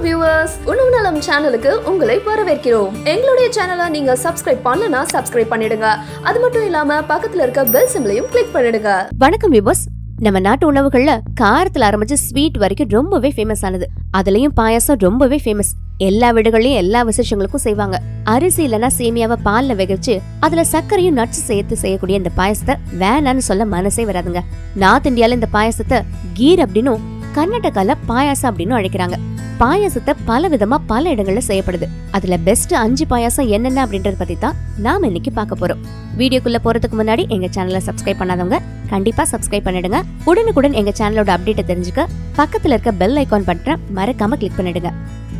Viewers, உணவு நலம் சேனலுக்கு உங்களை வரவேற்கிறோம். எங்களுடைய சேனலை நீங்க சப்ஸ்கிரைப் பண்ணலனா சப்ஸ்கிரைப் பண்ணிடுங்க. அது மட்டும் இல்லாம பக்கத்துல இருக்க பெல் சிம்பலையும் கிளிக் பண்ணிடுங்க. வணக்கம் வியூவர்ஸ். நம்ம நாட்டு உணவுகள்ல காரத்துல ஆரம்பிச்சு ஸ்வீட் வரைக்கும் ரொம்பவே ஃபேமஸ் ஆனது. அதுலயும் பாயாசம் ரொம்பவே ஃபேமஸ். எல்லா வீடுகளையும் எல்லா விசேஷங்களுக்கும் செய்வாங்க. அரிசி இல்லனா சேமியாவை பால்ல வேக வச்சு அதுல சர்க்கரையும் நட்ஸ் சேர்த்து செய்யக்கூடிய இந்த பாயசத்தை வேணான்னு சொல்ல மனசே வராதுங்க. நார்த் இந்தியால இந்த பாயசத்தை கீர் அப்படின்னும் கர்நாடகால பாயாசம் அப்படின்னு அழைக்கிறாங்க. பாயாசத்தை பல விதமா பல இடங்கள்ல செய்யப்படுது. அதுல பெஸ்ட் 5 பாயாசம் என்னென்ன அப்படின்றத பத்தி தான் நாம இன்னைக்கு பார்க்க போறோம். வீடியோக்குள்ள போறதுக்கு முன்னாடி எங்க சேனலை சப்ஸ்கிரைப் பண்ணாதவங்க கண்டிப்பா சப்ஸ்கிரைப் பண்ணிடுங்க. உடனுக்குடன் எங்க சேனலோட அப்டேட்டை தெரிஞ்சுக்க பக்கத்துல இருக்க பெல் ஐகான் பட்டனை மறக்காம கிளிக் பண்ணிடுங்க.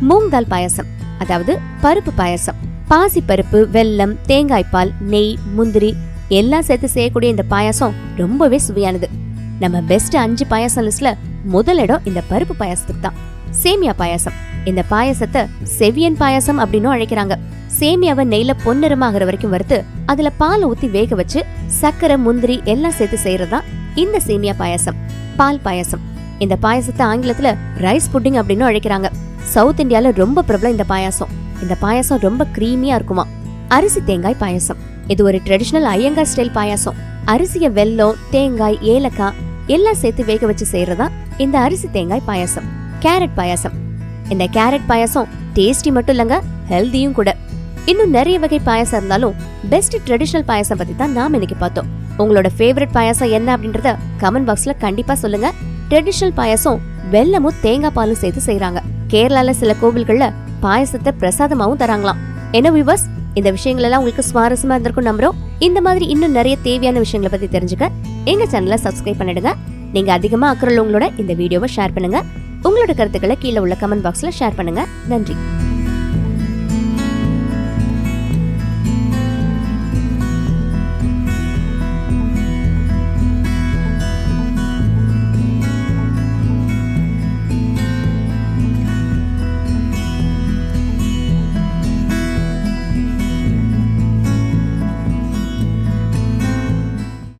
மூங் தால் பாயாசம், அதாவது பருப்பு பாயாசம். பாசி பருப்பு, வெல்லம், தேங்காய் பால், நெய், முந்திரி எல்லாம் சேர்த்து செய்யக்கூடிய இந்த பாயாசம் ரொம்பவே சுவையானது. நம்ம பெஸ்ட் 5 பாயாசம் லிஸ்ட்ல முதல் இடம் இந்த பருப்பு பாயாசத்துக்கு தான். சேமியா பாயாசம். இந்த பாயாசத்தை செவியன் பாயாசம் அப்படின்னு அழைக்கிறாங்க. சேமியாவை நெய்ல பொன்னிறமாகிற வரைக்கும் வறுத்து அதுல பால் ஊத்தி வேக வச்சு சக்கரை, முந்திரி எல்லாம் சேர்த்து செய்யறதா இந்த சேமியா பாயாசம். பால் பாயாசம். இந்த பாயாசத்தை ஆங்கிலத்துல ரைஸ் புட்டிங் அப்படின்னு அழைக்கிறாங்க. சவுத் இந்தியால ரொம்ப பிரபலம் இந்த பாயாசம். இந்த பாயாசம் ரொம்ப கிரீமியா இருக்குமா. அரிசி தேங்காய் பாயாசம். இது ஒரு ட்ரெடிஷனல் ஐயங்கார் ஸ்டைல் பாயாசம். அரிசிய வெல்லம், தேங்காய், ஏலக்காய் எல்லாம் சேர்த்து வேக வச்சு செய்யறதா இந்த அரிசி தேங்காய் பாயாசம். கேரட் பாயாசம். இந்த கேரட் பாயாசம் டேஸ்டி மட்டும் இல்லங்க, ஹெல்தியும் கூட. இன்னும் நிறைய வகை பாயாசம் இருந்தாலும் பெஸ்ட் ட்ரெடிஷனல் பாயாசம் பத்தி தான் நாம இன்னைக்கு பார்த்தோம். உங்களோட ஃபேவரட் பாயாசம் என்ன அப்படின்றத கமெண்ட் பாக்ஸ்ல கண்டிப்பா சொல்லுங்க. ட்ரெடிஷனல் பாயாசம் வெல்லமும் தேங்காய் பாலும் சேர்த்து செய்யறாங்க. கேரளால சில கோவில்கள்ல பாயாசத்தை பிரசாதமாவும் தராங்களாம். என்ன வியூவர்ஸ், இந்த விஷயங்கள் எல்லாம் உங்களுக்கு சுவாரஸ்யமா இருந்திருக்கும் நம்புறோம். இந்த மாதிரி இன்னும் நிறைய தேவையான விஷயங்களை பத்தி தெரிஞ்சுக்க எங்க சேனலை சப்ஸ்கிரைப் பண்ணிடுங்க. நீங்க அதிகமா அக்கறை உங்களோட இந்த வீடியோவை ஷேர் பண்ணுங்க. உங்களோட கருத்துக்களை கீழே உள்ள கமெண்ட் பாக்ஸ்ல ஷேர் பண்ணுங்க. நன்றி.